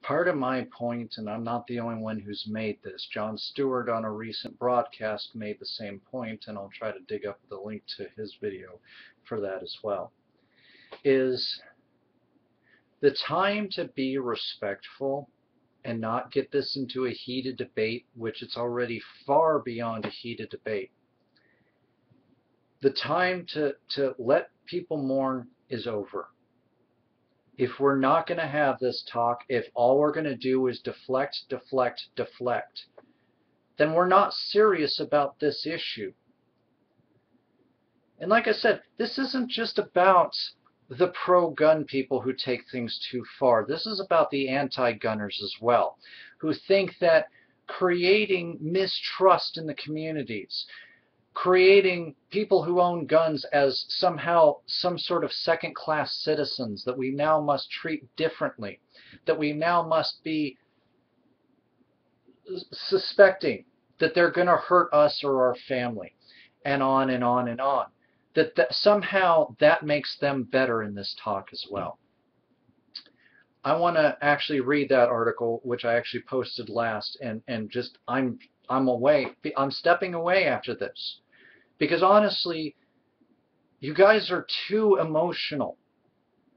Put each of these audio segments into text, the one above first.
Part of my point, and I'm not the only one who's made this, Jon Stewart on a recent broadcast made the same point, and I'll try to dig up the link to his video for that as well, is the time to be respectful and not get this into a heated debate, which it's already far beyond a heated debate. The time to let people mourn is over. If we're not going to have this talk, if all we're going to do is deflect, deflect, deflect, then we're not serious about this issue. And like I said, this isn't just about the pro-gun people who take things too far. This is about the anti-gunners as well, who think that creating mistrust in the communities, creating people who own guns as somehow some sort of second-class citizens that we now must treat differently, that we now must be suspecting that they're going to hurt us or our family, and on and on and on. That somehow that makes them better in this talk as well. I want to actually read that article, which I actually posted last, and just I'm stepping away after this. Because honestly, you guys are too emotional.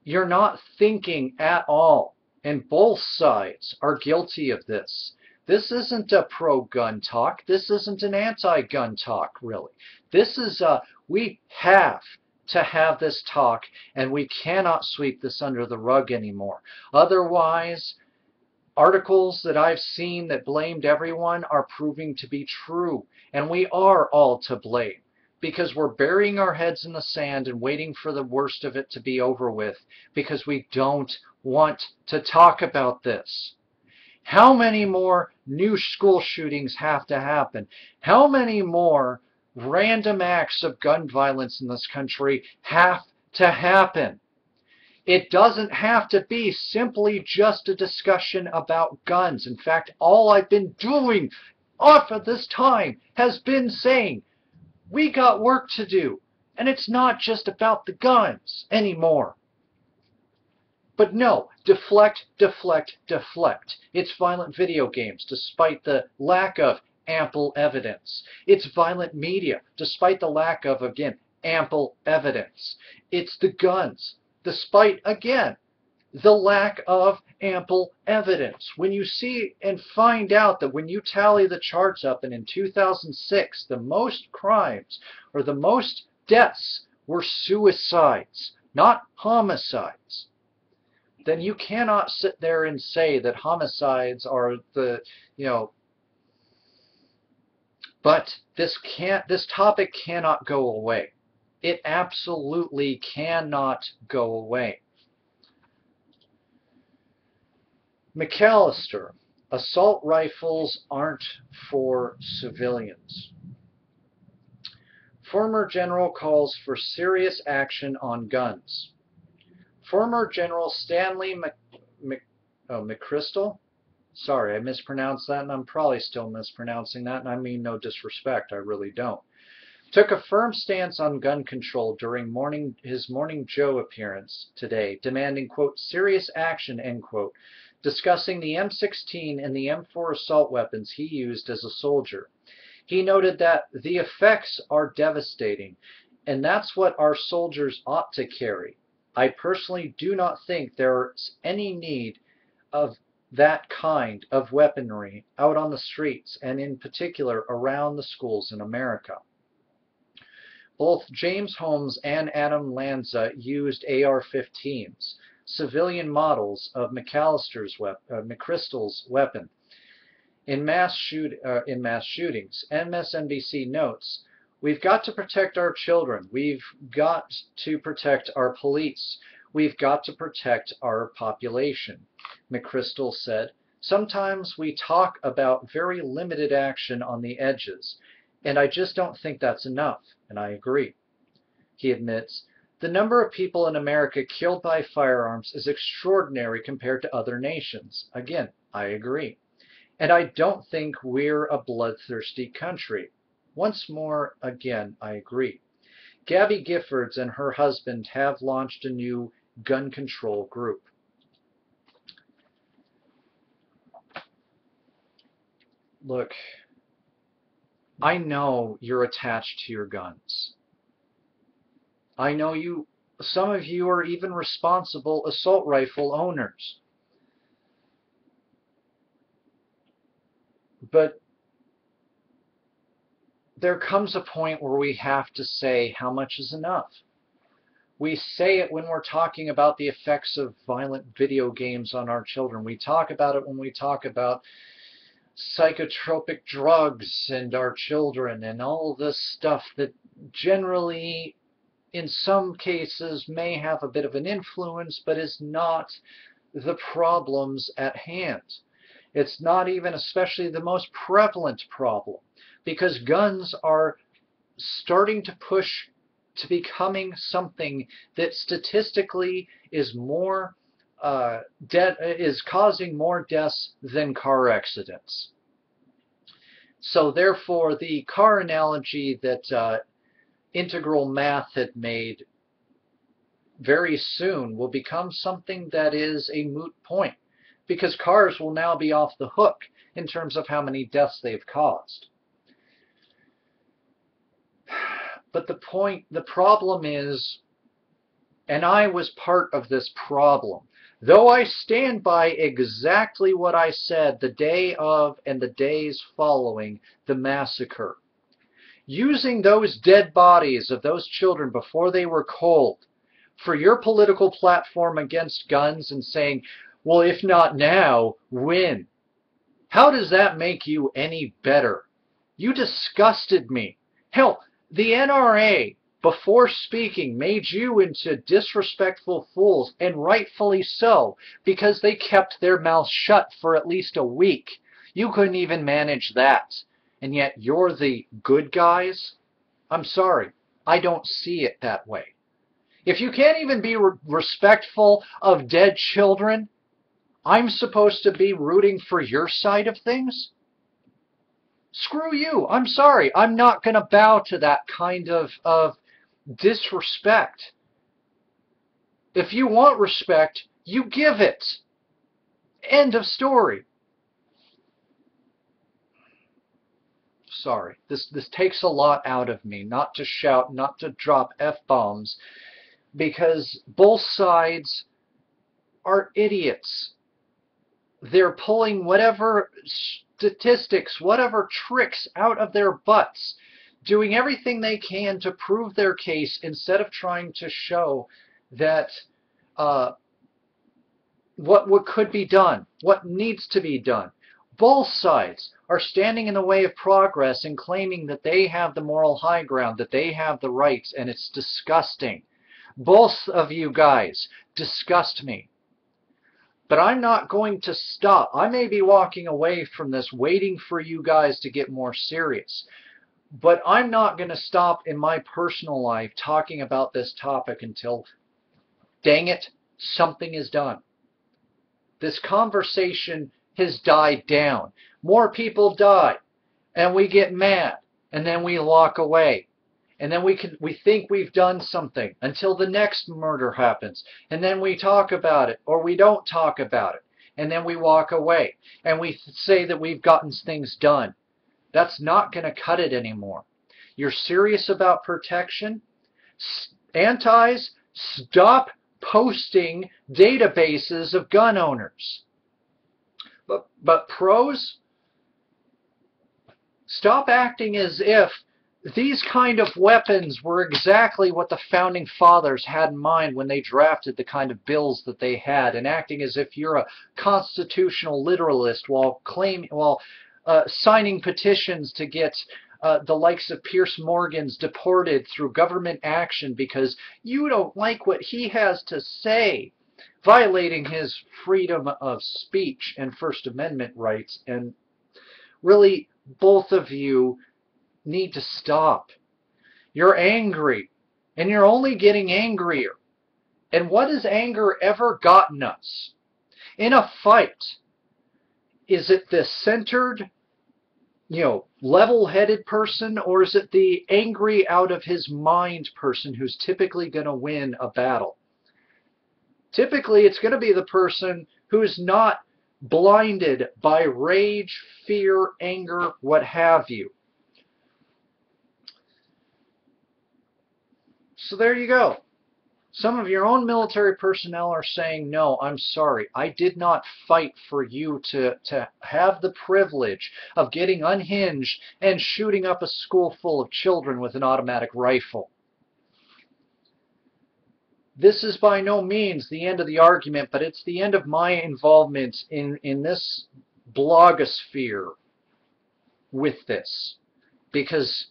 You're not thinking at all. And both sides are guilty of this. This isn't a pro-gun talk. This isn't an anti-gun talk, really. This is we have to have this talk, and we cannot sweep this under the rug anymore. Otherwise, articles that I've seen that blamed everyone are proving to be true, and we are all to blame because we're burying our heads in the sand and waiting for the worst of it to be over with because we don't want to talk about this. How many more new school shootings have to happen? How many more random acts of gun violence in this country have to happen? It doesn't have to be simply just a discussion about guns. In fact, all I've been doing off of this time has been saying, we got work to do. And it's not just about the guns anymore. But no, deflect, deflect, deflect. It's violent video games, despite the lack of ample evidence. It's violent media, despite the lack of, again, ample evidence. It's the guns, despite, again, the lack of ample evidence. When you see and find out that when you tally the charts up, and in 2006, the most crimes or the most deaths were suicides, not homicides, then you cannot sit there and say that homicides are the, but this topic cannot go away. It absolutely cannot go away. McAllister, assault rifles aren't for civilians. Former general calls for serious action on guns. Former General Stanley McChrystal, sorry, I mispronounced that, and I'm probably still mispronouncing that, and I mean no disrespect, I really don't, took a firm stance on gun control during his Morning Joe appearance today, demanding, quote, serious action, end quote, discussing the M16 and the M4 assault weapons he used as a soldier. He noted that the effects are devastating, and that's what our soldiers ought to carry. I personally do not think there's any need of that kind of weaponry out on the streets, and in particular around the schools in America. Both James Holmes and Adam Lanza used AR-15s, civilian models of McChrystal's weapon, in mass shootings. MSNBC notes, we've got to protect our children. We've got to protect our police. We've got to protect our population, McChrystal said. Sometimes we talk about very limited action on the edges, and I just don't think that's enough, and I agree. He admits, the number of people in America killed by firearms is extraordinary compared to other nations. Again, I agree. And I don't think we're a bloodthirsty country. Once more, again, I agree. Gabby Giffords and her husband have launched a new gun control group. Look, I know you're attached to your guns. I know some of you are even responsible assault rifle owners. But there comes a point where we have to say how much is enough. We say it when we're talking about the effects of violent video games on our children. We talk about it when we talk about psychotropic drugs and our children and all this stuff that generally, in some cases, may have a bit of an influence, but is not the problems at hand. It's not even especially the most prevalent problem, because guns are starting to push to becoming something that statistically is more is causing more deaths than car accidents. So therefore, the car analogy that Integral Math had made very soon will become something that is a moot point, because cars will now be off the hook in terms of how many deaths they've caused. But the problem is, and I was part of this problem, though I stand by exactly what I said the day of and the days following the massacre, using those dead bodies of those children before they were cold for your political platform against guns and saying, well, if not now, when? How does that make you any better? You disgusted me. Hell, the NRA, before speaking, made you into disrespectful fools, and rightfully so, because they kept their mouths shut for at least a week. You couldn't even manage that. And yet you're the good guys? I'm sorry. I don't see it that way. If you can't even be respectful of dead children, I'm supposed to be rooting for your side of things? Screw you. I'm sorry. I'm not going to bow to that kind of disrespect. If you want respect, you give it. End of story. Sorry. This takes a lot out of me, not to shout, not to drop F-bombs, because both sides are idiots. They're pulling whatever statistics, whatever tricks out of their butts, doing everything they can to prove their case instead of trying to show that what could be done, what needs to be done. Both sides are standing in the way of progress and claiming that they have the moral high ground, that they have the rights, and it's disgusting. Both of you guys disgust me. But I'm not going to stop. I may be walking away from this waiting for you guys to get more serious. But I'm not going to stop in my personal life talking about this topic until, dang it, something is done. This conversation has died down. More people die, and we get mad, and then we walk away. And then we think we've done something until the next murder happens. And then we talk about it, or we don't talk about it. And then we walk away. And we say that we've gotten things done. That's not going to cut it anymore. You're serious about protection? Antis, stop posting databases of gun owners. But pros, stop acting as if these kind of weapons were exactly what the Founding Fathers had in mind when they drafted the kind of bills that they had, and acting as if you're a constitutional literalist while signing petitions to get the likes of Piers Morgan's deported through government action because you don't like what he has to say, violating his freedom of speech and First Amendment rights. And really, both of you need to stop. You're angry, and you're only getting angrier. And what has anger ever gotten us? In a fight, is it the centered, level-headed person, or is it the angry out of his mind person who's typically going to win a battle? Typically, it's going to be the person who's not blinded by rage, fear, anger, what have you. So there you go. Some of your own military personnel are saying, no, I'm sorry. I did not fight for you to have the privilege of getting unhinged and shooting up a school full of children with an automatic rifle. This is by no means the end of the argument, but it's the end of my involvement in this blogosphere with this. Because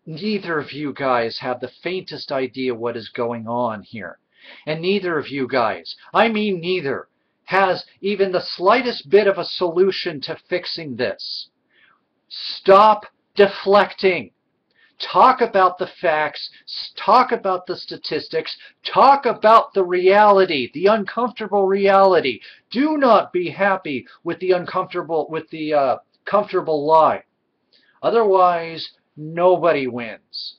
neither of you guys have the faintest idea what is going on here. And neither of you guys, I mean neither, has even the slightest bit of a solution to fixing this. Stop deflecting. Talk about the facts, talk about the statistics, talk about the reality, the uncomfortable reality. Do not be happy with the comfortable lie. Otherwise, nobody wins.